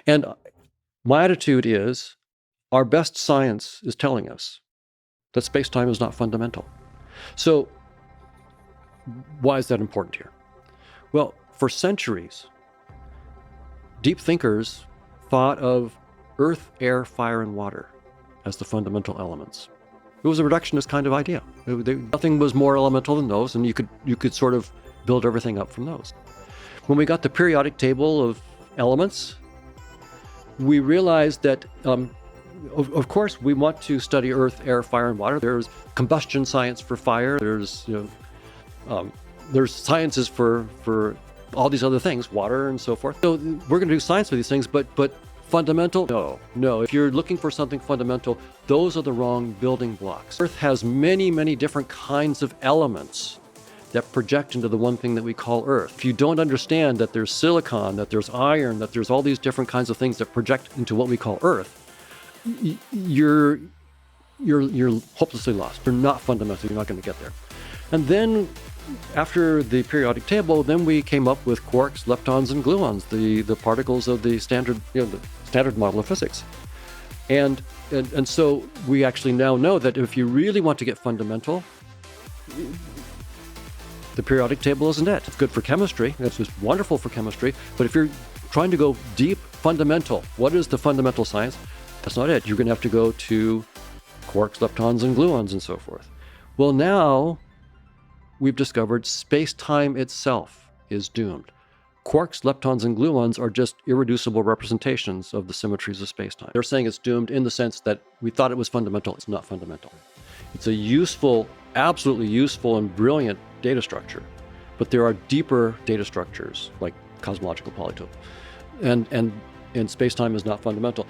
And my attitude is our best science is telling us that space-time is not fundamental. So why is that important here? Well, for centuries, deep thinkers thought of earth, air, fire, and water as the fundamental elements. It was a reductionist kind of idea. Nothing was more elemental than those, and you could sort of build everything up from those. When we got the periodic table of elements, we realized that, of course, we want to study earth, air, fire, and water. There's combustion science for fire. There's sciences for all these other things, water and so forth. So we're going to do science for these things, but fundamental? No. If you're looking for something fundamental, those are the wrong building blocks. Earth has many, many different kinds of elements that project into the one thing that we call Earth. If you don't understand that there's silicon, that there's iron, that there's all these different kinds of things that project into what we call Earth, you're hopelessly lost. You're not fundamental. You're not going to get there. And then after the periodic table, then we came up with quarks, leptons, and gluons, the particles of the standard, the standard model of physics. And so we actually now know that if you really want to get fundamental, the periodic table isn't it. It's good for chemistry. It's just wonderful for chemistry. But if you're trying to go deep, fundamental, what is the fundamental science? That's not it. You're going to have to go to quarks, leptons, and gluons, and so forth. Well, now we've discovered space-time itself is doomed. Quarks, leptons, and gluons are just irreducible representations of the symmetries of space-time. They're saying it's doomed in the sense that we thought it was fundamental. It's not fundamental. It's a useful, absolutely useful and brilliant data structure, but there are deeper data structures like cosmological polytope. And space-time is not fundamental.